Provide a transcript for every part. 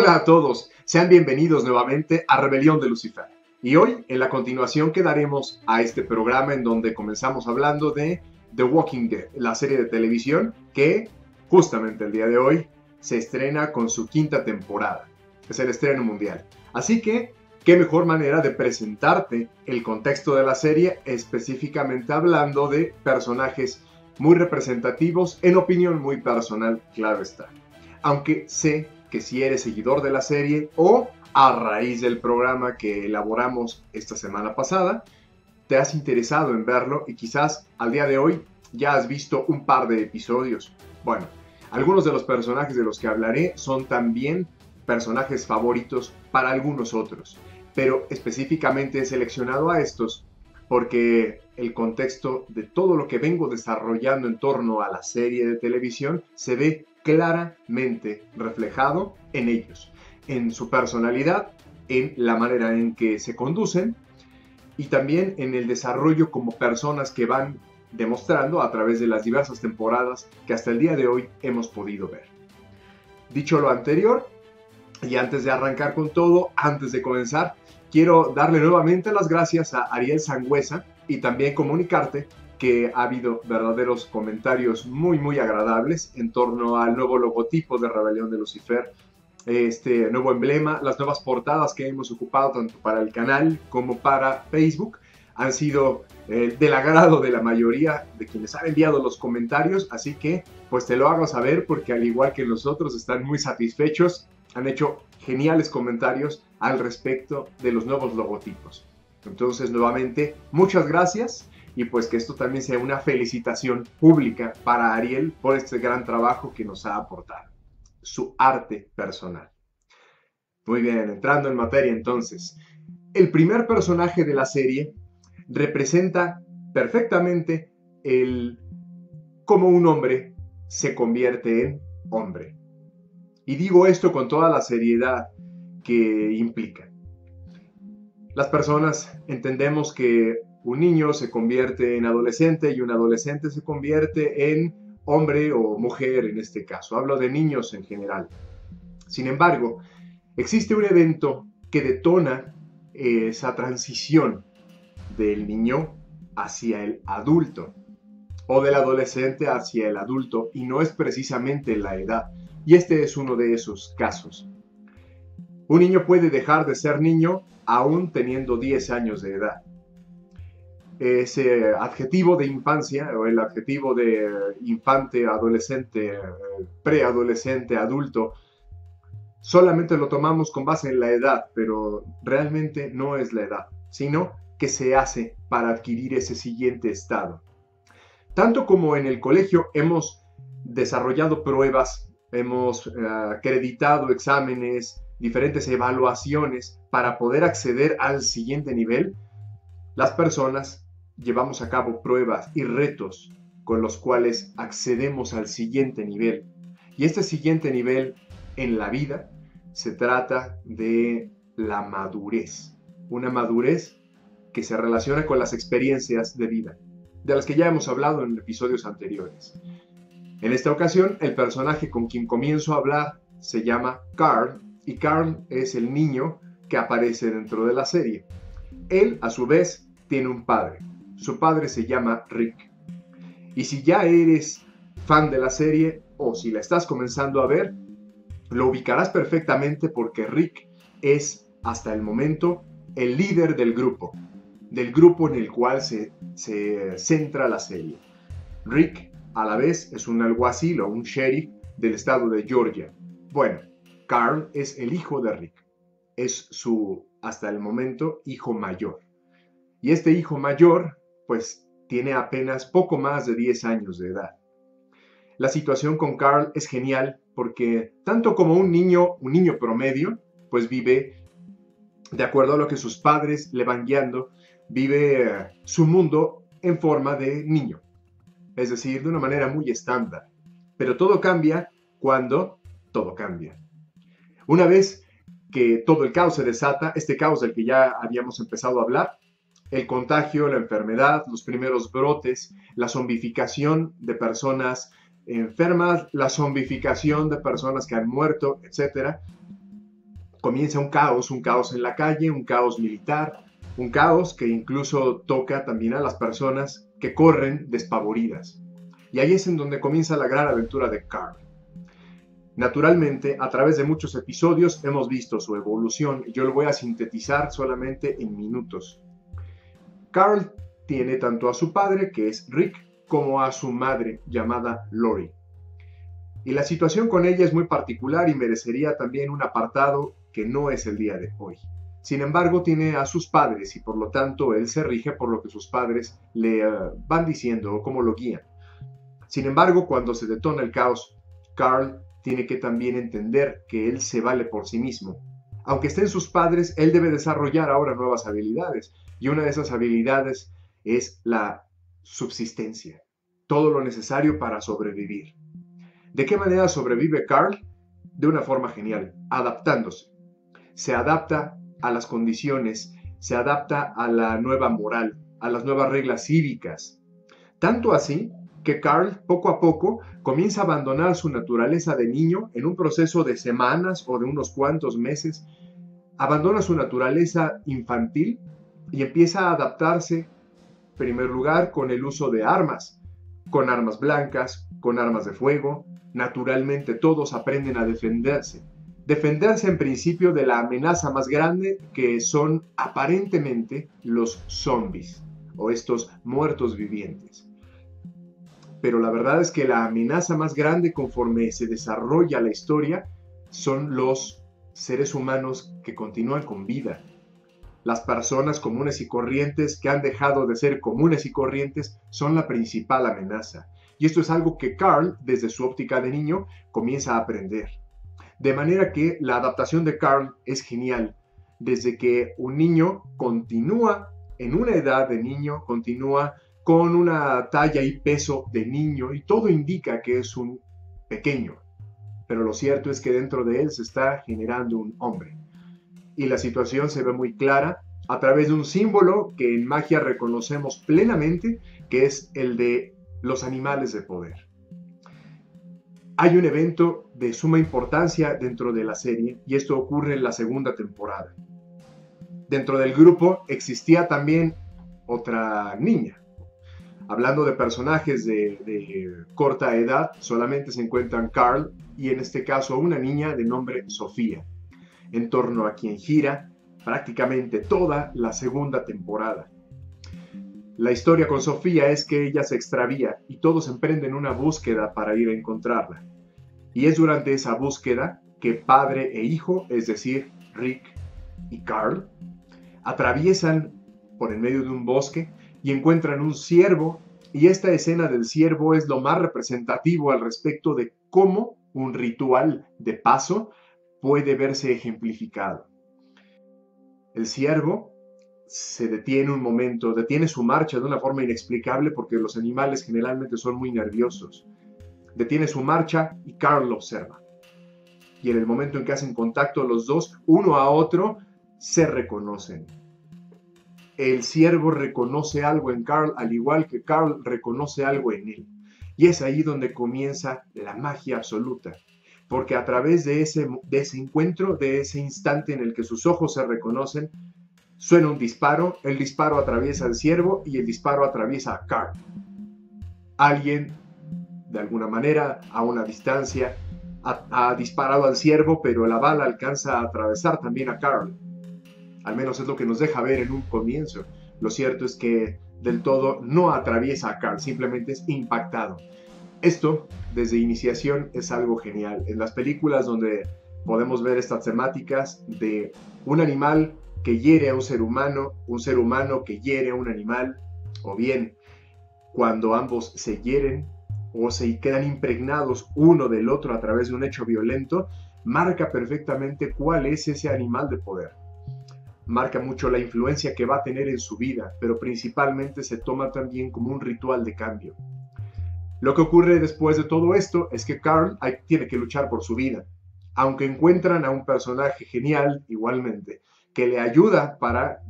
Hola a todos, sean bienvenidos nuevamente a Rebelión de Lucifer. Y hoy, en la continuación que daremos a este programa en donde comenzamos hablando de The Walking Dead, la serie de televisión que justamente el día de hoy se estrena con su quinta temporada. Es el estreno mundial. Así que, qué mejor manera de presentarte el contexto de la serie, específicamente hablando de personajes muy representativos, en opinión muy personal, claro está. Aunque sé que si eres seguidor de la serie o a raíz del programa que elaboramos esta semana pasada, te has interesado en verlo y quizás al día de hoy ya has visto un par de episodios. Bueno, algunos de los personajes de los que hablaré son también personajes favoritos para algunos otros, pero específicamente he seleccionado a estos porque el contexto de todo lo que vengo desarrollando en torno a la serie de televisión se ve claramente reflejado en ellos, en su personalidad, en la manera en que se conducen y también en el desarrollo como personas que van demostrando a través de las diversas temporadas que hasta el día de hoy hemos podido ver. Dicho lo anterior, y antes de arrancar con todo, antes de comenzar, quiero darle nuevamente las gracias a Ariel Sangüesa y también comunicarte que ha habido verdaderos comentarios muy agradables en torno al nuevo logotipo de Rebelión de Lucifer, este nuevo emblema, las nuevas portadas que hemos ocupado tanto para el canal como para Facebook han sido del agrado de la mayoría de quienes han enviado los comentarios, así que pues te lo hago saber porque al igual que nosotros están muy satisfechos, han hecho geniales comentarios al respecto de los nuevos logotipos. Entonces nuevamente muchas gracias y pues que esto también sea una felicitación pública para Ariel por este gran trabajo que nos ha aportado, su arte personal. Muy bien, entrando en materia entonces, el primer personaje de la serie representa perfectamente cómo un hombre se convierte en hombre. Y digo esto con toda la seriedad que implica. Las personas entendemos que un niño se convierte en adolescente y un adolescente se convierte en hombre o mujer en este caso. Hablo de niños en general. Sin embargo, existe un evento que detona esa transición del niño hacia el adulto o del adolescente hacia el adulto y no es precisamente la edad. Y este es uno de esos casos. Un niño puede dejar de ser niño aún teniendo 10 años de edad. Ese adjetivo de infancia o el adjetivo de infante, adolescente, preadolescente, adulto, solamente lo tomamos con base en la edad, pero realmente no es la edad, sino que se hace para adquirir ese siguiente estado. Tanto como en el colegio hemos desarrollado pruebas, hemos acreditado exámenes, diferentes evaluaciones para poder acceder al siguiente nivel, las personas llevamos a cabo pruebas y retos con los cuales accedemos al siguiente nivel. Y este siguiente nivel en la vida se trata de la madurez. Una madurez que se relaciona con las experiencias de vida, de las que ya hemos hablado en episodios anteriores. En esta ocasión, el personaje con quien comienzo a hablar se llama Carl, y Carl es el niño que aparece dentro de la serie. Él, a su vez, tiene un padre. Su padre se llama Rick. Y si ya eres fan de la serie o si la estás comenzando a ver, lo ubicarás perfectamente porque Rick es, hasta el momento, el líder del grupo en el cual se centra la serie. Rick, a la vez, es un alguacil o un sheriff del estado de Georgia. Bueno, Carl es el hijo de Rick. Es su, hasta el momento, hijo mayor. Y este hijo mayor, pues, tiene apenas poco más de 10 años de edad. La situación con Carl es genial porque, tanto como un niño promedio, pues vive de acuerdo a lo que sus padres le van guiando, vive su mundo en forma de niño. Es decir, de una manera muy estándar. Pero todo cambia cuando todo cambia. Una vez que todo el caos se desata, este caos del que ya habíamos empezado a hablar, el contagio, la enfermedad, los primeros brotes, la zombificación de personas enfermas, la zombificación de personas que han muerto, etc. comienza un caos en la calle, un caos militar, un caos que incluso toca también a las personas que corren despavoridas. Y ahí es en donde comienza la gran aventura de Carl. Naturalmente, a través de muchos episodios hemos visto su evolución y yo lo voy a sintetizar solamente en minutos. Carl tiene tanto a su padre, que es Rick, como a su madre, llamada Lori. Y la situación con ella es muy particular y merecería también un apartado que no es el día de hoy. Sin embargo, tiene a sus padres y por lo tanto él se rige por lo que sus padres le van diciendo o cómo lo guían. Sin embargo, cuando se detona el caos, Carl tiene que también entender que él se vale por sí mismo. Aunque estén sus padres, él debe desarrollar ahora nuevas habilidades. Y una de esas habilidades es la subsistencia. Todo lo necesario para sobrevivir. ¿De qué manera sobrevive Carl? De una forma genial, adaptándose. Se adapta a las condiciones, se adapta a la nueva moral, a las nuevas reglas cívicas. Tanto así que Carl poco a poco comienza a abandonar su naturaleza de niño en un proceso de semanas o de unos cuantos meses. Abandona su naturaleza infantil y empieza a adaptarse, en primer lugar, con el uso de armas, con armas blancas, con armas de fuego. Naturalmente todos aprenden a defenderse. Defenderse en principio de la amenaza más grande, que son aparentemente los zombies o estos muertos vivientes. Pero la verdad es que la amenaza más grande conforme se desarrolla la historia son los seres humanos que continúan con vida. Las personas comunes y corrientes que han dejado de ser comunes y corrientes son la principal amenaza. Y esto es algo que Carl, desde su óptica de niño, comienza a aprender. De manera que la adaptación de Carl es genial. Desde que un niño continúa en una edad de niño, continúa con una talla y peso de niño y todo indica que es un pequeño. Pero lo cierto es que dentro de él se está generando un hombre. Y la situación se ve muy clara a través de un símbolo que en magia reconocemos plenamente, que es el de los animales de poder. Hay un evento de suma importancia dentro de la serie y esto ocurre en la segunda temporada. Dentro del grupo existía también otra niña. Hablando de personajes de corta edad, solamente se encuentran Carl y en este caso una niña de nombre Sofía, en torno a quien gira prácticamente toda la segunda temporada. La historia con Sofía es que ella se extravía y todos emprenden una búsqueda para ir a encontrarla. Y es durante esa búsqueda que padre e hijo, es decir, Rick y Carl, atraviesan por en medio de un bosque y encuentran un ciervo, y esta escena del ciervo es lo más representativo al respecto de cómo un ritual de paso puede verse ejemplificado. El ciervo se detiene un momento, detiene su marcha de una forma inexplicable porque los animales generalmente son muy nerviosos. Detiene su marcha y Carl lo observa. Y en el momento en que hacen contacto los dos, uno a otro, se reconocen. El ciervo reconoce algo en Carl, al igual que Carl reconoce algo en él. Y es ahí donde comienza la magia absoluta. Porque a través de ese encuentro, de ese instante en el que sus ojos se reconocen, suena un disparo, el disparo atraviesa al ciervo y el disparo atraviesa a Carl. Alguien, de alguna manera, a una distancia, ha disparado al ciervo, pero la bala alcanza a atravesar también a Carl. Al menos es lo que nos deja ver en un comienzo. Lo cierto es que del todo no atraviesa a Carl, simplemente es impactado. Esto, desde iniciación, es algo genial. En las películas donde podemos ver estas temáticas de un animal que hiere a un ser humano que hiere a un animal, o bien cuando ambos se hieren o se quedan impregnados uno del otro a través de un hecho violento, marca perfectamente cuál es ese animal de poder. Marca mucho la influencia que va a tener en su vida, pero principalmente se toma también como un ritual de cambio. Lo que ocurre después de todo esto es que Carl tiene que luchar por su vida, aunque encuentran a un personaje genial igualmente, que le ayuda para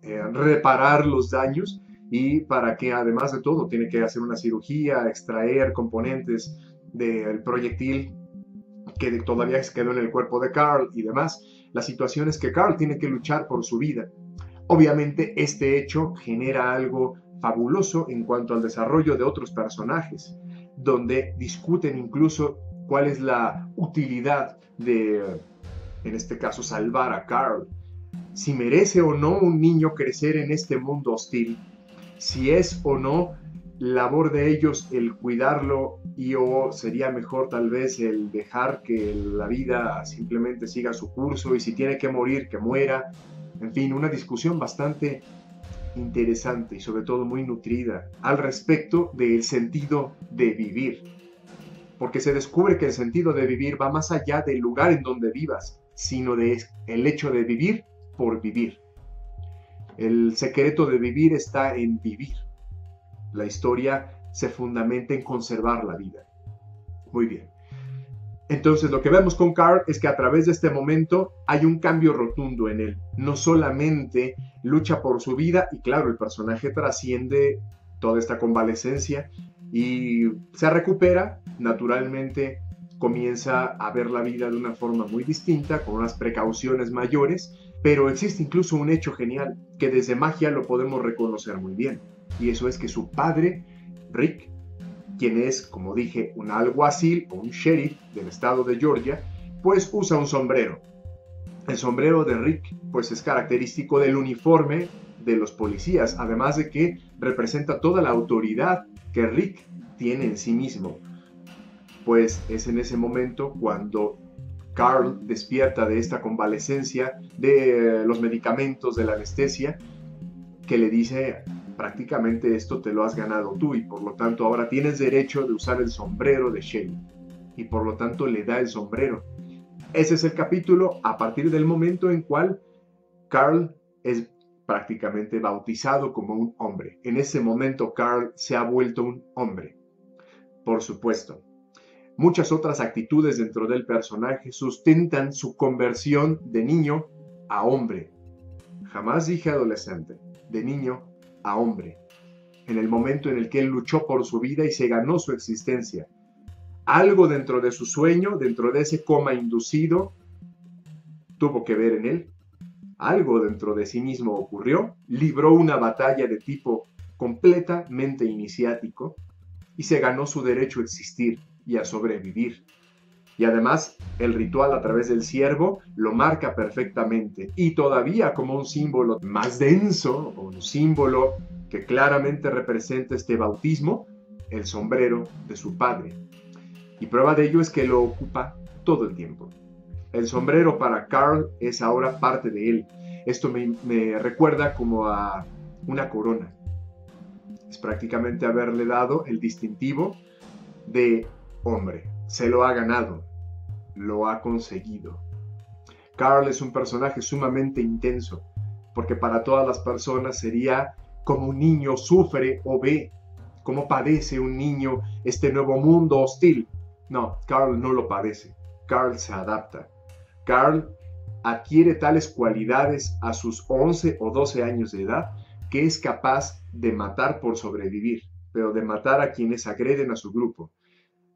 reparar los daños y para que además de todo tiene que hacer una cirugía, extraer componentes del proyectil que todavía quedó en el cuerpo de Carl y demás. La situación es que Carl tiene que luchar por su vida. Obviamente este hecho genera algo fabuloso en cuanto al desarrollo de otros personajes, donde discuten incluso cuál es la utilidad de, en este caso, salvar a Carl. Si merece o no un niño crecer en este mundo hostil, si es o no labor de ellos el cuidarlo o sería mejor tal vez el dejar que la vida simplemente siga su curso y si tiene que morir, que muera. En fin, una discusión bastante interesante y sobre todo muy nutrida al respecto del sentido de vivir. Porque se descubre que el sentido de vivir va más allá del lugar en donde vivas, sino del hecho de vivir por vivir. El secreto de vivir está en vivir. La historia se fundamenta en conservar la vida. Muy bien. Entonces lo que vemos con Carl es que a través de este momento hay un cambio rotundo en él. No solamente lucha por su vida y claro, el personaje trasciende toda esta convalecencia y se recupera, naturalmente comienza a ver la vida de una forma muy distinta, con unas precauciones mayores, pero existe incluso un hecho genial que desde magia lo podemos reconocer muy bien. Y eso es que su padre, Rick, quien es, como dije, un alguacil o un sheriff del estado de Georgia, pues usa un sombrero. El sombrero de Rick pues es característico del uniforme de los policías, además de que representa toda la autoridad que Rick tiene en sí mismo. Pues es en ese momento cuando Carl despierta de esta convalecencia, de los medicamentos, de la anestesia, que le dice: prácticamente esto te lo has ganado tú y por lo tanto ahora tienes derecho de usar el sombrero de Shelley. Y por lo tanto le da el sombrero. Ese es el capítulo a partir del momento en cual Carl es prácticamente bautizado como un hombre. En ese momento Carl se ha vuelto un hombre. Por supuesto, muchas otras actitudes dentro del personaje sustentan su conversión de niño a hombre. Jamás dije adolescente, de niño a hombre, en el momento en el que él luchó por su vida y se ganó su existencia. Algo dentro de su sueño, dentro de ese coma inducido, tuvo que ver en él. Algo dentro de sí mismo ocurrió, libró una batalla de tipo completamente iniciático y se ganó su derecho a existir y a sobrevivir. Y además, el ritual a través del ciervo lo marca perfectamente y todavía como un símbolo más denso, un símbolo que claramente representa este bautismo, el sombrero de su padre. Y prueba de ello es que lo ocupa todo el tiempo. El sombrero para Carl es ahora parte de él. Esto me recuerda como a una corona. Es prácticamente haberle dado el distintivo de hombre. Se lo ha ganado, lo ha conseguido. Carl es un personaje sumamente intenso, porque para todas las personas sería como un niño sufre o ve, cómo padece un niño este nuevo mundo hostil. No, Carl no lo padece, Carl se adapta. Carl adquiere tales cualidades a sus 11 o 12 años de edad que es capaz de matar por sobrevivir, pero de matar a quienes agreden a su grupo,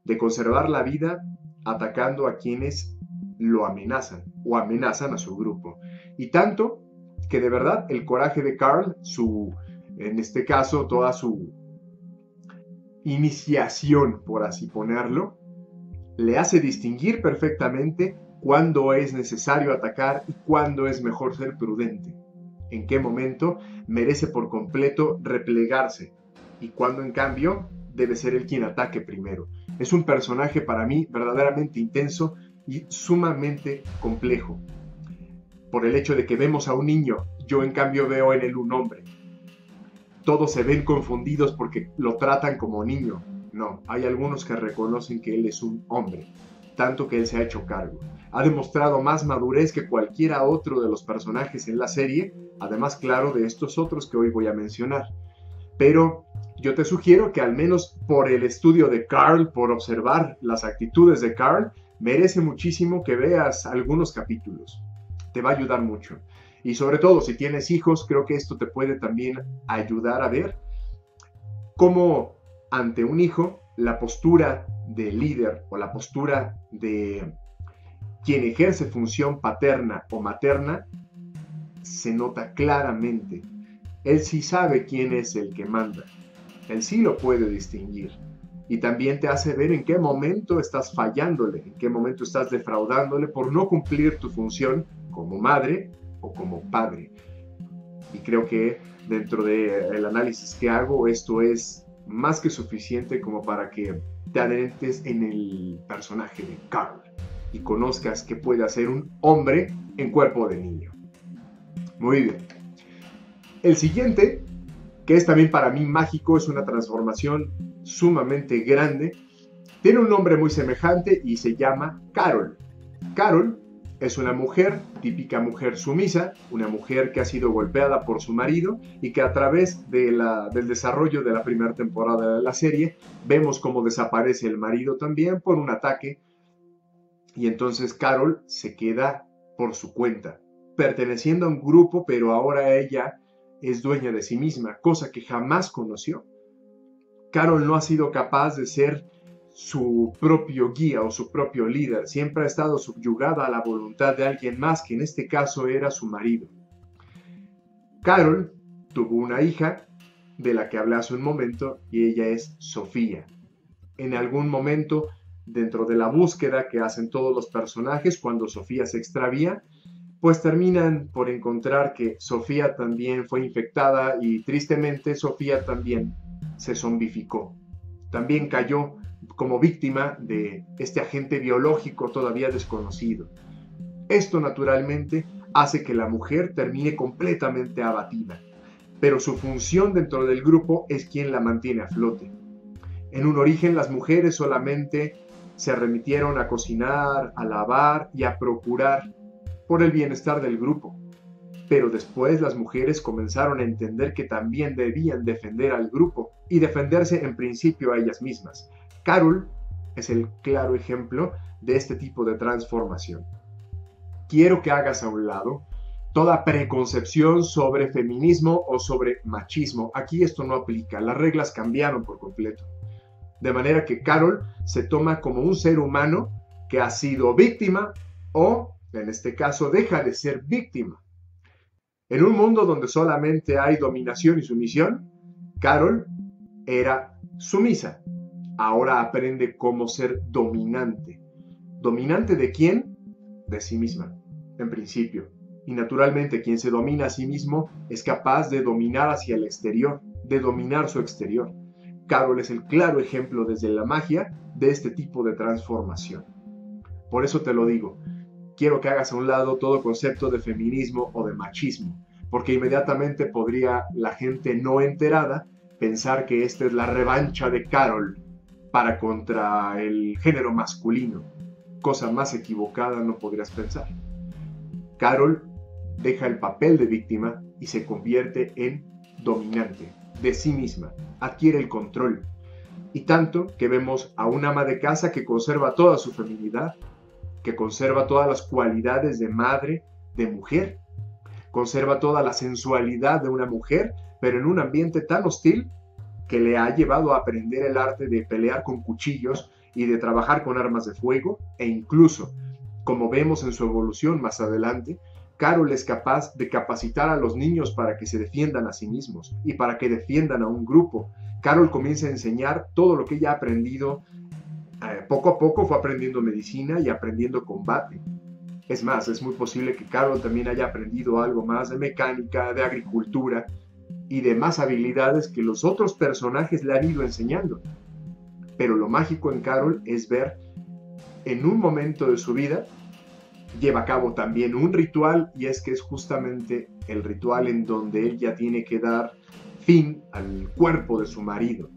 de conservar la vida atacando a quienes lo amenazan o amenazan a su grupo. Y tanto que de verdad el coraje de Carl, en este caso toda su iniciación, por así ponerlo, le hace distinguir perfectamente cuándo es necesario atacar y cuándo es mejor ser prudente, en qué momento merece por completo replegarse y cuándo en cambio debe ser él quien ataque primero. Es un personaje para mí verdaderamente intenso y sumamente complejo. Por el hecho de que vemos a un niño, yo en cambio veo en él un hombre. Todos se ven confundidos porque lo tratan como niño. No, hay algunos que reconocen que él es un hombre, tanto que él se ha hecho cargo. Ha demostrado más madurez que cualquiera otro de los personajes en la serie, además, claro, de estos otros que hoy voy a mencionar. Pero yo te sugiero que al menos por el estudio de Carl, por observar las actitudes de Carl, merece muchísimo que veas algunos capítulos. Te va a ayudar mucho. Y sobre todo, si tienes hijos, creo que esto te puede también ayudar a ver cómo ante un hijo la postura de líder o la postura de quien ejerce función paterna o materna, se nota claramente. Él sí sabe quién es el que manda. Él sí lo puede distinguir. Y también te hace ver en qué momento estás fallándole, en qué momento estás defraudándole por no cumplir tu función como madre o como padre. Y creo que dentro del análisis que hago, esto es más que suficiente como para que te adentres en el personaje de Carl y conozcas que puede hacer un hombre en cuerpo de niño. Muy bien. El siguiente, que es también para mí mágico, es una transformación sumamente grande. Tiene un nombre muy semejante y se llama Carol. Carol es una mujer, típica mujer sumisa, una mujer que ha sido golpeada por su marido y que a través del desarrollo de la primera temporada de la serie vemos cómo desaparece el marido también por un ataque y entonces Carol se queda por su cuenta, perteneciendo a un grupo, pero ahora ella es dueña de sí misma, cosa que jamás conoció. Carol no ha sido capaz de ser su propio guía o su propio líder, siempre ha estado subyugada a la voluntad de alguien más, que en este caso era su marido. Carol tuvo una hija, de la que hablé hace un momento, y ella es Sofía. En algún momento, dentro de la búsqueda que hacen todos los personajes, cuando Sofía se extravía, pues terminan por encontrar que Sofía también fue infectada y tristemente Sofía también se zombificó. También cayó como víctima de este agente biológico todavía desconocido. Esto naturalmente hace que la mujer termine completamente abatida, pero su función dentro del grupo es quien la mantiene a flote. En un origen las mujeres solamente se remitieron a cocinar, a lavar y a procurar por el bienestar del grupo. Pero después las mujeres comenzaron a entender que también debían defender al grupo y defenderse en principio a ellas mismas. Carol es el claro ejemplo de este tipo de transformación. Quiero que hagas a un lado toda preconcepción sobre feminismo o sobre machismo. Aquí esto no aplica, las reglas cambiaron por completo. De manera que Carol se toma como un ser humano que ha sido víctima o, en este caso, deja de ser víctima. En un mundo donde solamente hay dominación y sumisión, Carol era sumisa. Ahora aprende cómo ser dominante. ¿Dominante de quién? De sí misma, en principio. Y naturalmente quien se domina a sí mismo es capaz de dominar hacia el exterior, de dominar su exterior. Carol es el claro ejemplo desde la magia de este tipo de transformación. Por eso te lo digo, quiero que hagas a un lado todo concepto de feminismo o de machismo, porque inmediatamente podría la gente no enterada pensar que esta es la revancha de Carol para contra el género masculino. Cosa más equivocada no podrías pensar. Carol deja el papel de víctima y se convierte en dominante de sí misma, adquiere el control. Y tanto que vemos a una ama de casa que conserva toda su feminidad, que conserva todas las cualidades de madre, de mujer, conserva toda la sensualidad de una mujer, pero en un ambiente tan hostil que le ha llevado a aprender el arte de pelear con cuchillos y de trabajar con armas de fuego, e incluso, como vemos en su evolución más adelante, Carol es capaz de capacitar a los niños para que se defiendan a sí mismos y para que defiendan a un grupo. Carol comienza a enseñar todo lo que ella ha aprendido. Poco a poco fue aprendiendo medicina y aprendiendo combate. Es más, es muy posible que Carol también haya aprendido algo más de mecánica, de agricultura y de más habilidades que los otros personajes le han ido enseñando. Pero lo mágico en Carol es ver en un momento de su vida lleva a cabo también un ritual, y es que es justamente el ritual en donde ella tiene que dar fin al cuerpo de su marido.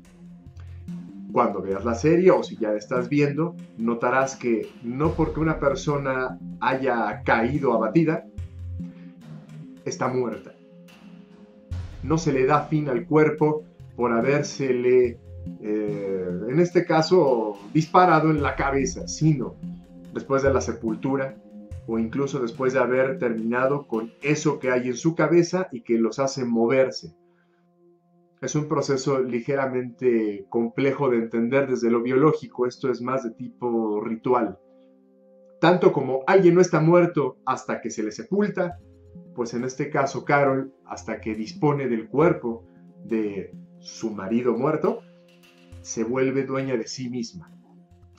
Cuando veas la serie o si ya la estás viendo, notarás que no porque una persona haya caído abatida, está muerta. No se le da fin al cuerpo por habérsele, en este caso, disparado en la cabeza, sino después de la sepultura o incluso después de haber terminado con eso que hay en su cabeza y que los hace moverse. Es un proceso ligeramente complejo de entender desde lo biológico, esto es más de tipo ritual. tanto como alguien no está muerto hasta que se le sepulta, pues en este caso Carol, hasta que dispone del cuerpo de su marido muerto, se vuelve dueña de sí misma.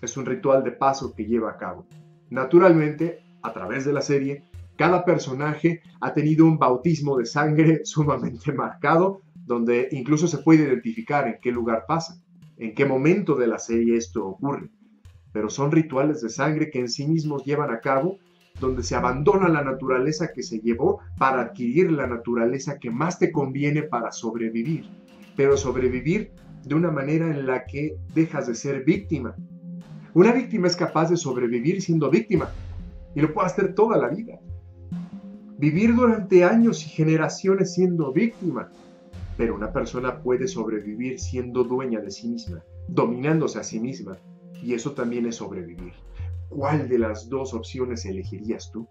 Es un ritual de paso que lleva a cabo. Naturalmente, a través de la serie, cada personaje ha tenido un bautismo de sangre sumamente marcado, donde incluso se puede identificar en qué lugar pasa, en qué momento de la serie esto ocurre. Pero son rituales de sangre que en sí mismos llevan a cabo, donde se abandona la naturaleza que se llevó para adquirir la naturaleza que más te conviene para sobrevivir. Pero sobrevivir de una manera en la que dejas de ser víctima. Una víctima es capaz de sobrevivir siendo víctima, y lo puede hacer toda la vida. Vivir durante años y generaciones siendo víctima, pero una persona puede sobrevivir siendo dueña de sí misma, dominándose a sí misma, y eso también es sobrevivir. ¿Cuál de las dos opciones elegirías tú?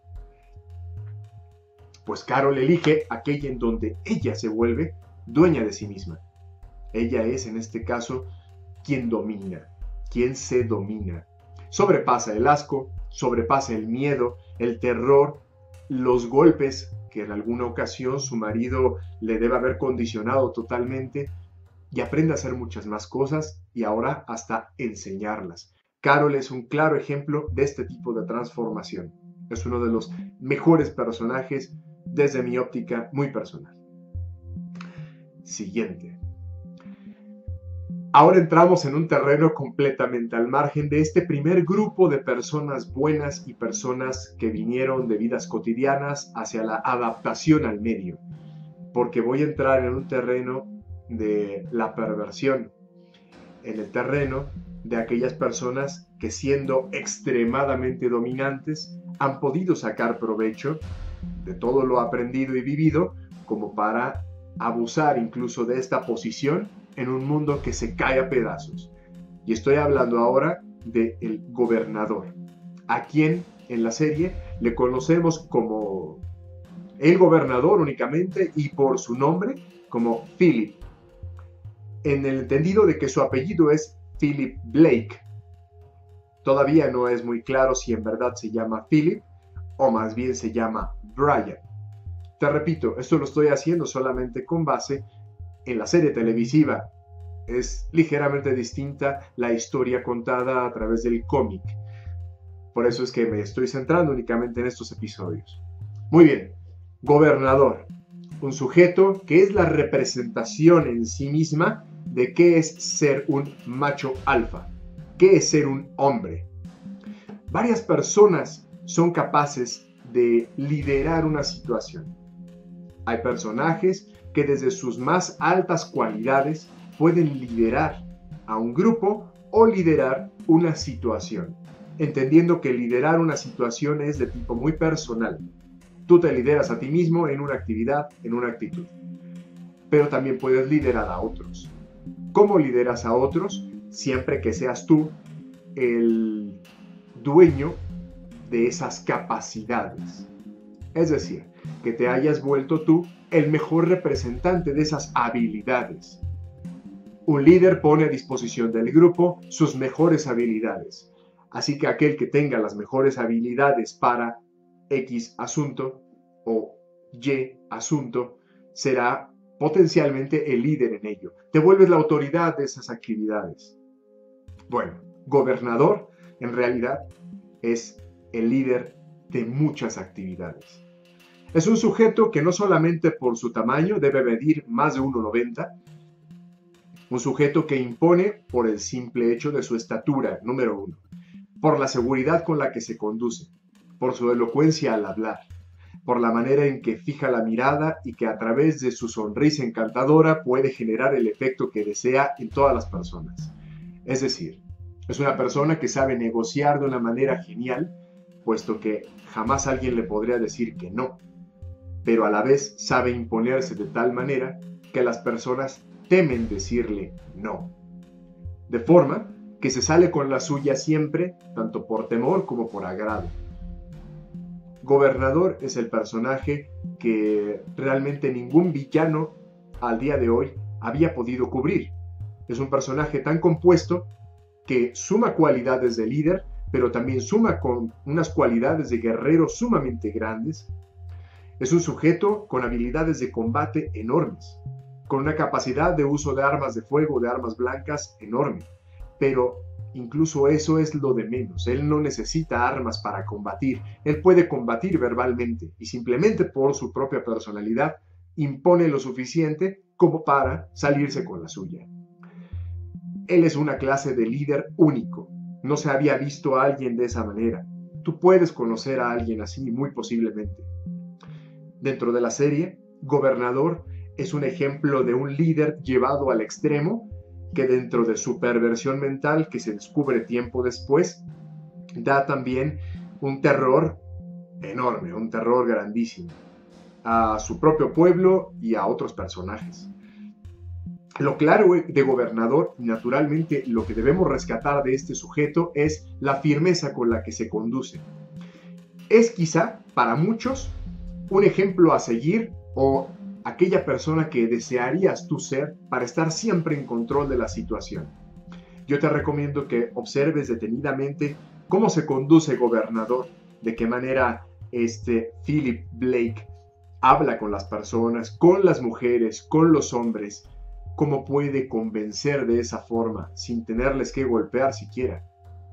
Pues Carol elige aquella en donde ella se vuelve dueña de sí misma. Ella es, en este caso, quien domina, quien se domina. Sobrepasa el asco, sobrepasa el miedo, el terror, los golpes que en alguna ocasión su marido le debe haber condicionado totalmente, y aprende a hacer muchas más cosas y ahora hasta enseñarlas. Carol es un claro ejemplo de este tipo de transformación. Es uno de los mejores personajes desde mi óptica muy personal. Siguiente. Ahora entramos en un terreno completamente al margen de este primer grupo de personas buenas y personas que vinieron de vidas cotidianas hacia la adaptación al medio, porque voy a entrar en un terreno de la perversión, en el terreno de aquellas personas que, siendo extremadamente dominantes, han podido sacar provecho de todo lo aprendido y vivido como para abusar incluso de esta posición en un mundo que se cae a pedazos. Y estoy hablando ahora del gobernador, a quien en la serie le conocemos como el gobernador únicamente y por su nombre como Philip, en el entendido de que su apellido es Philip Blake. Todavía no es muy claro si en verdad se llama Philip o más bien se llama Brian. Te repito, esto lo estoy haciendo solamente con base en la serie televisiva. Es ligeramente distinta la historia contada a través del cómic. Por eso es que me estoy centrando únicamente en estos episodios. Muy bien, gobernador. Un sujeto que es la representación en sí misma de qué es ser un macho alfa, qué es ser un hombre. Varias personas son capaces de liderar una situación. Hay personajes que desde sus más altas cualidades pueden liderar a un grupo o liderar una situación, entendiendo que liderar una situación es de tipo muy personal. Tú te lideras a ti mismo en una actividad, en una actitud, pero también puedes liderar a otros. ¿Cómo lideras a otros? Siempre que seas tú el dueño de esas capacidades. Es decir, que te hayas vuelto tú el mejor representante de esas habilidades. Un líder pone a disposición del grupo sus mejores habilidades. Así que aquel que tenga las mejores habilidades para X asunto o Y asunto será potencialmente el líder en ello. Te vuelves la autoridad de esas actividades. Bueno, gobernador en realidad es el líder de muchas actividades. Es un sujeto que no solamente por su tamaño debe medir más de 1,90, un sujeto que impone por el simple hecho de su estatura, número 1, por la seguridad con la que se conduce, por su elocuencia al hablar, por la manera en que fija la mirada y que a través de su sonrisa encantadora puede generar el efecto que desea en todas las personas. Es decir, es una persona que sabe negociar de una manera genial, puesto que jamás alguien le podría decir que no, pero a la vez sabe imponerse de tal manera que las personas temen decirle no. De forma que se sale con la suya siempre, tanto por temor como por agrado. Gobernador es el personaje que realmente ningún villano al día de hoy había podido cubrir. Es un personaje tan compuesto que suma cualidades de líder, pero también suma con unas cualidades de guerrero sumamente grandes. Es un sujeto con habilidades de combate enormes, con una capacidad de uso de armas de fuego, de armas blancas enorme, pero incluso eso es lo de menos. Él no necesita armas para combatir, él puede combatir verbalmente y simplemente por su propia personalidad impone lo suficiente como para salirse con la suya. Él es una clase de líder único, no se había visto a alguien de esa manera. Tú puedes conocer a alguien así, muy posiblemente. Dentro de la serie, Gobernador es un ejemplo de un líder llevado al extremo que dentro de su perversión mental, que se descubre tiempo después, da también un terror enorme, un terror grandísimo a su propio pueblo y a otros personajes. Lo claro de Gobernador, naturalmente, lo que debemos rescatar de este sujeto es la firmeza con la que se conduce. Es quizá, para muchos, un ejemplo a seguir o aquella persona que desearías tú ser para estar siempre en control de la situación. Yo te recomiendo que observes detenidamente cómo se conduce Gobernador, de qué manera Philip Blake habla con las personas, con las mujeres, con los hombres, cómo puede convencer de esa forma, sin tenerles que golpear siquiera,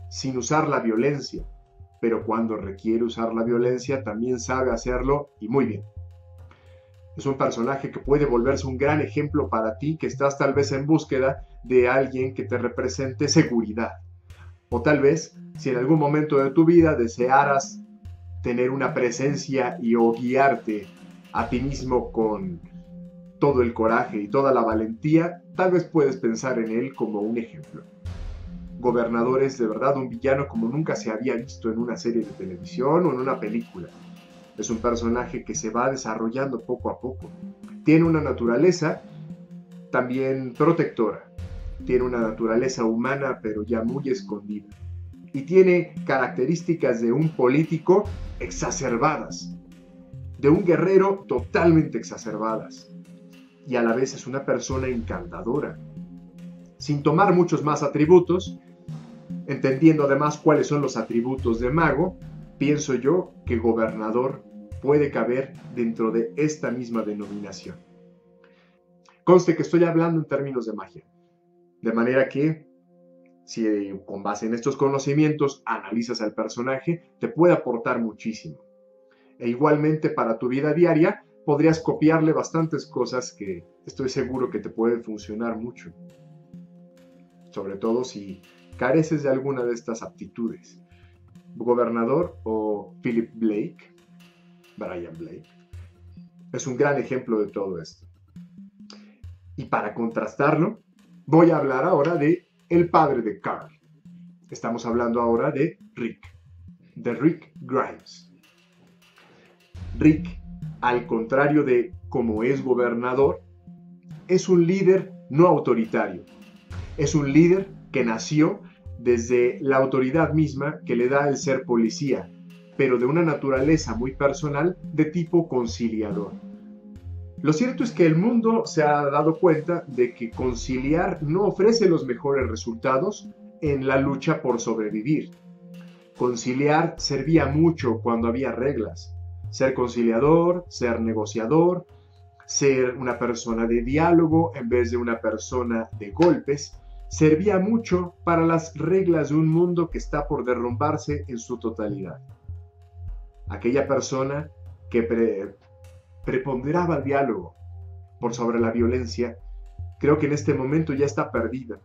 sin usar la violencia, pero cuando requiere usar la violencia también sabe hacerlo y muy bien. Es un personaje que puede volverse un gran ejemplo para ti que estás tal vez en búsqueda de alguien que te represente seguridad. O tal vez, si en algún momento de tu vida desearas tener una presencia o guiarte a ti mismo con todo el coraje y toda la valentía, tal vez puedes pensar en él como un ejemplo. Gobernador es de verdad un villano como nunca se había visto en una serie de televisión o en una película. Es un personaje que se va desarrollando poco a poco. Tiene una naturaleza también protectora. Tiene una naturaleza humana, pero ya muy escondida. Y tiene características de un político exacerbadas, de un guerrero totalmente exacerbadas. Y a la vez es una persona encantadora. Sin tomar muchos más atributos, entendiendo además cuáles son los atributos de mago, pienso yo que Gobernador puede caber dentro de esta misma denominación. Conste que estoy hablando en términos de magia, de manera que si con base en estos conocimientos analizas al personaje, te puede aportar muchísimo. E igualmente para tu vida diaria podrías copiarle bastantes cosas que estoy seguro que te pueden funcionar mucho. Sobre todo si careces de alguna de estas aptitudes. Gobernador o Philip Blake, Brian Blake, es un gran ejemplo de todo esto. Y para contrastarlo, voy a hablar ahora de el padre de Carl. Estamos hablando ahora de Rick Grimes. Rick, al contrario de como es Gobernador, es un líder no autoritario. Es un líder que nació desde la autoridad misma que le da el ser policía, pero de una naturaleza muy personal de tipo conciliador. Lo cierto es que el mundo se ha dado cuenta de que conciliar no ofrece los mejores resultados en la lucha por sobrevivir. Conciliar servía mucho cuando había reglas. Ser conciliador, ser negociador, ser una persona de diálogo en vez de una persona de golpes, servía mucho para las reglas de un mundo que está por derrumbarse en su totalidad. Aquella persona que preponderaba el diálogo por sobre la violencia, creo que en este momento ya está perdida.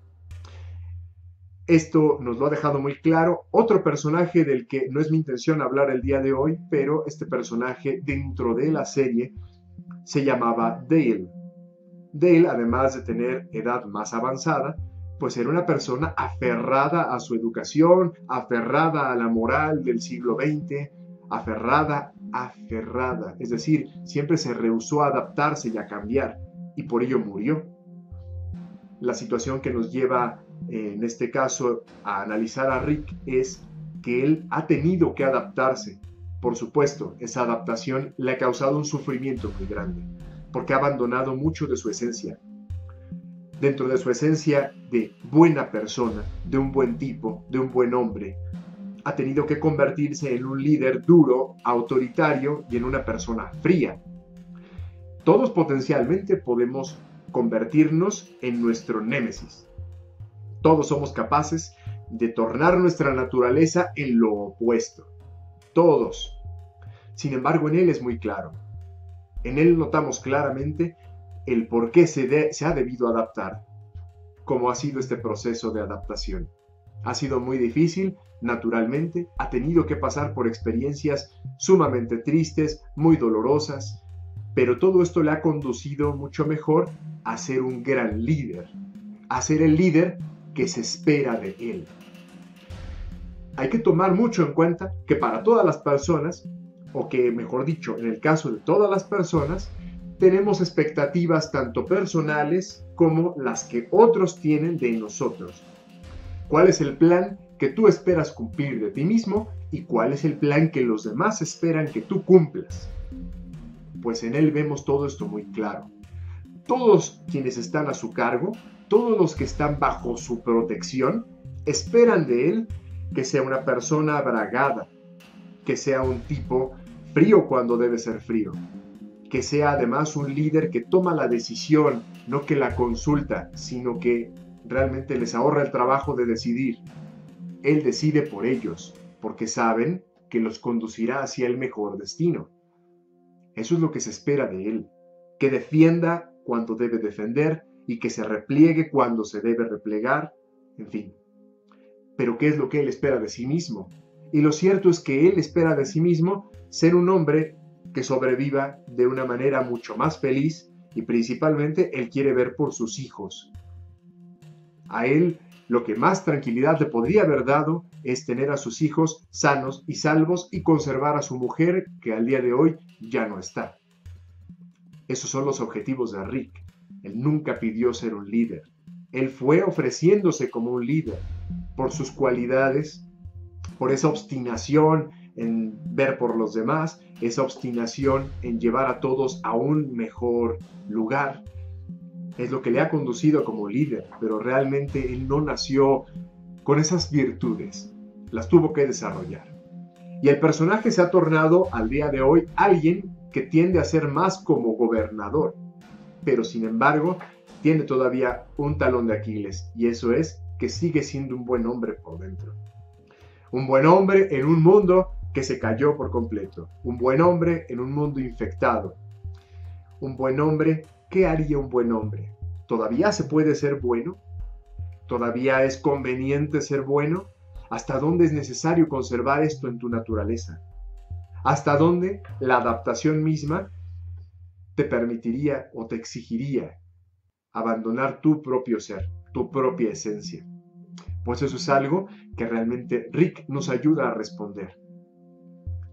Esto nos lo ha dejado muy claro otro personaje del que no es mi intención hablar el día de hoy, pero este personaje dentro de la serie se llamaba Dale. Dale, además de tener edad más avanzada, pues era una persona aferrada a su educación, aferrada a la moral del siglo XX, aferrada, es decir, siempre se rehusó a adaptarse y a cambiar, y por ello murió. La situación que nos lleva, en este caso, a analizar a Rick es que él ha tenido que adaptarse. Por supuesto, esa adaptación le ha causado un sufrimiento muy grande, porque ha abandonado mucho de su esencia. Dentro de su esencia de buena persona, de un buen tipo, de un buen hombre, ha tenido que convertirse en un líder duro, autoritario y en una persona fría. Todos potencialmente podemos convertirnos en nuestro némesis. Todos somos capaces de tornar nuestra naturaleza en lo opuesto. Todos. Sin embargo, en él es muy claro. En él notamos claramente el por qué se ha debido adaptar, cómo ha sido este proceso de adaptación. Ha sido muy difícil, naturalmente, ha tenido que pasar por experiencias sumamente tristes, muy dolorosas, pero todo esto le ha conducido mucho mejor a ser un gran líder, a ser el líder que se espera de él. Hay que tomar mucho en cuenta que para todas las personas, o que mejor dicho, en el caso de todas las personas, tenemos expectativas tanto personales como las que otros tienen de nosotros. ¿Cuál es el plan que tú esperas cumplir de ti mismo y cuál es el plan que los demás esperan que tú cumplas? Pues en él vemos todo esto muy claro. Todos quienes están a su cargo, todos los que están bajo su protección, esperan de él que sea una persona abragada, que sea un tipo frío cuando debe ser frío, que sea además un líder que toma la decisión, no que la consulta, sino que realmente les ahorra el trabajo de decidir. Él decide por ellos, porque saben que los conducirá hacia el mejor destino. Eso es lo que se espera de él, que defienda cuando debe defender y que se repliegue cuando se debe replegar, en fin. Pero ¿qué es lo que él espera de sí mismo? Y lo cierto es que él espera de sí mismo ser un hombre que sobreviva de una manera mucho más feliz y principalmente él quiere ver por sus hijos. A él lo que más tranquilidad le podría haber dado es tener a sus hijos sanos y salvos y conservar a su mujer que al día de hoy ya no está. Esos son los objetivos de Rick. Él nunca pidió ser un líder. Él fue ofreciéndose como un líder por sus cualidades, por esa obstinación en ver por los demás, esa obstinación en llevar a todos a un mejor lugar. Es lo que le ha conducido como líder, pero realmente él no nació con esas virtudes, las tuvo que desarrollar. Y el personaje se ha tornado al día de hoy alguien que tiende a ser más como gobernador, pero sin embargo tiene todavía un talón de Aquiles, y eso es que sigue siendo un buen hombre por dentro. Un buen hombre en un mundo que se cayó por completo. Un buen hombre en un mundo infectado. Un buen hombre, ¿qué haría un buen hombre? ¿Todavía se puede ser bueno? ¿Todavía es conveniente ser bueno? ¿Hasta dónde es necesario conservar esto en tu naturaleza? ¿Hasta dónde la adaptación misma te permitiría o te exigiría abandonar tu propio ser, tu propia esencia? Pues eso es algo que realmente Rick nos ayuda a responder.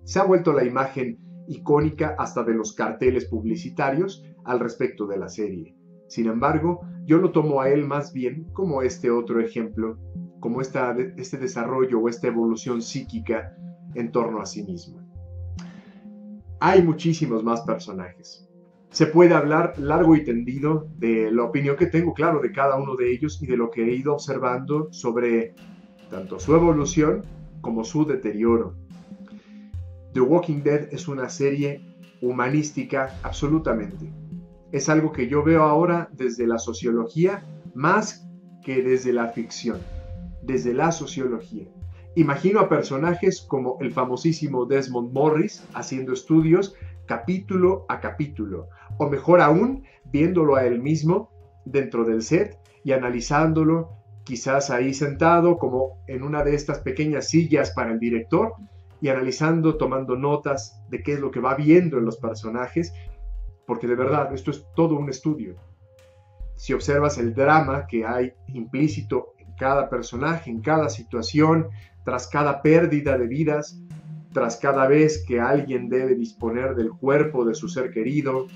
Se ha vuelto la imagen icónica hasta de los carteles publicitarios al respecto de la serie. Sin embargo, yo lo tomo a él más bien como este otro ejemplo, como este desarrollo o esta evolución psíquica en torno a sí mismo. Hay muchísimos más personajes. Se puede hablar largo y tendido de la opinión que tengo, claro, de cada uno de ellos y de lo que he ido observando sobre tanto su evolución como su deterioro. The Walking Dead es una serie humanística absolutamente. Es algo que yo veo ahora desde la sociología más que desde la ficción, desde la sociología. Imagino a personajes como el famosísimo Desmond Morris haciendo estudios capítulo a capítulo, o mejor aún, viéndolo a él mismo dentro del set y analizándolo, quizás ahí sentado como en una de estas pequeñas sillas para el director y analizando, tomando notas de qué es lo que va viendo en los personajes, porque de verdad esto es todo un estudio. Si observas el drama que hay implícito en cada personaje, en cada situación, tras cada pérdida de vidas, tras cada vez que alguien debe disponer del cuerpo de su ser querido,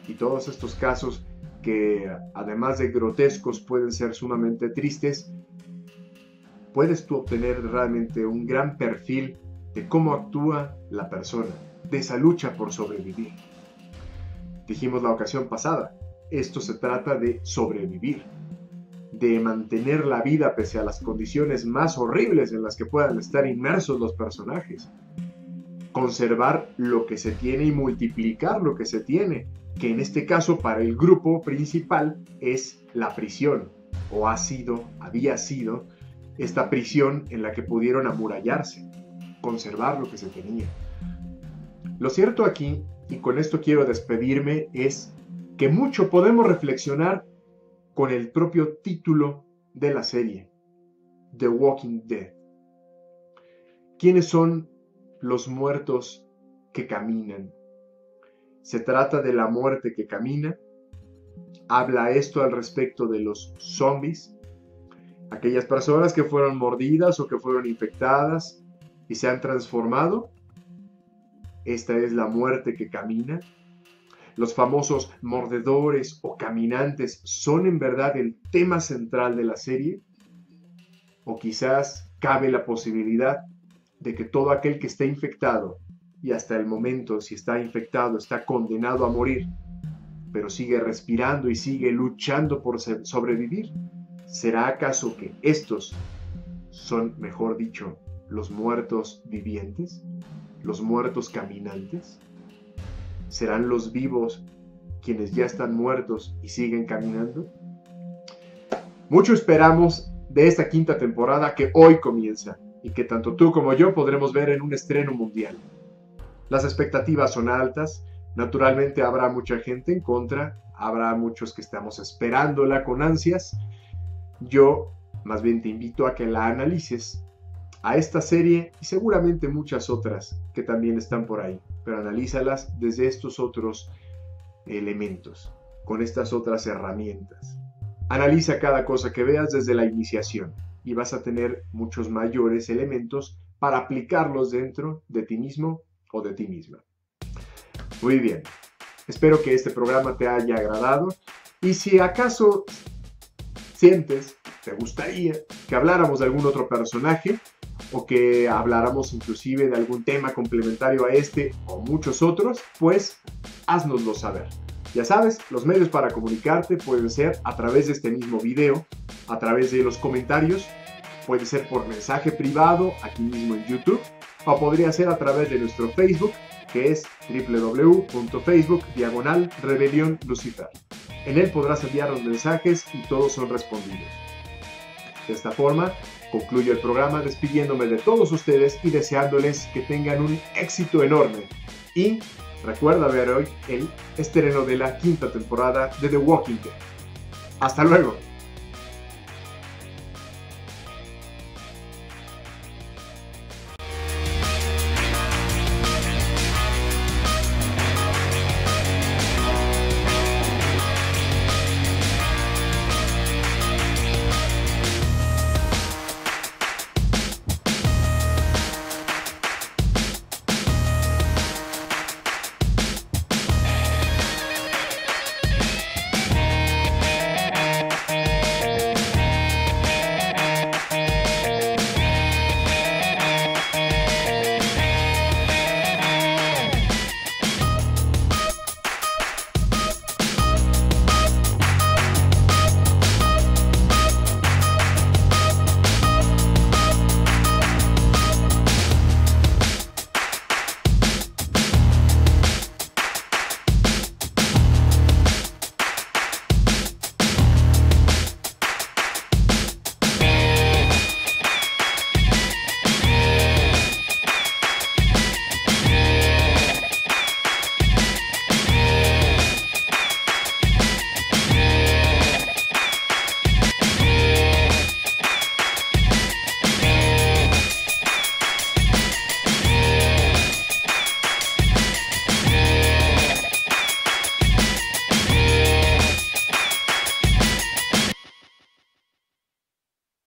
y todos estos casos que además de grotescos pueden ser sumamente tristes, puedes tú obtener realmente un gran perfil de cómo actúa la persona, de esa lucha por sobrevivir. Dijimos la ocasión pasada, esto se trata de sobrevivir, de mantener la vida pese a las condiciones más horribles en las que puedan estar inmersos los personajes. Conservar lo que se tiene y multiplicar lo que se tiene, que en este caso para el grupo principal es la prisión, o había sido esta prisión en la que pudieron amurallarse, conservar lo que se tenía. Lo cierto aquí, y con esto quiero despedirme, es que mucho podemos reflexionar con el propio título de la serie, The Walking Dead. ¿Quiénes son los muertos que caminan? ¿Se trata de la muerte que camina? ¿Habla esto al respecto de los zombies? Aquellas personas que fueron mordidas o que fueron infectadas y se han transformado. ¿Esta es la muerte que camina? ¿Los famosos mordedores o caminantes son en verdad el tema central de la serie? ¿O quizás cabe la posibilidad de que todo aquel que esté infectado, y hasta el momento si está infectado está condenado a morir, pero sigue respirando y sigue luchando por sobrevivir? ¿Será acaso que estos son, mejor dicho, los muertos vivientes? ¿Los muertos caminantes? ¿Serán los vivos quienes ya están muertos y siguen caminando? Mucho esperamos de esta quinta temporada que hoy comienza y que tanto tú como yo podremos ver en un estreno mundial. Las expectativas son altas, naturalmente habrá mucha gente en contra, habrá muchos que estamos esperándola con ansias. Yo más bien te invito a que la analices, a esta serie y seguramente muchas otras que también están por ahí, pero analízalas desde estos otros elementos, con estas otras herramientas. Analiza cada cosa que veas desde la iniciación y vas a tener muchos mayores elementos para aplicarlos dentro de ti mismo o de ti misma. Muy bien, espero que este programa te haya agradado y si acaso sientes, te gustaría que habláramos de algún otro personaje o que habláramos inclusive de algún tema complementario a este o muchos otros, pues háznoslo saber. Ya sabes, los medios para comunicarte pueden ser a través de este mismo video, a través de los comentarios, puede ser por mensaje privado aquí mismo en YouTube, o podría ser a través de nuestro Facebook, que es www.facebook/Rebelión Lucifer. En él podrás enviar los mensajes y todos son respondidos. De esta forma, concluyo el programa despidiéndome de todos ustedes y deseándoles que tengan un éxito enorme. Y recuerda ver hoy el estreno de la quinta temporada de The Walking Dead. ¡Hasta luego!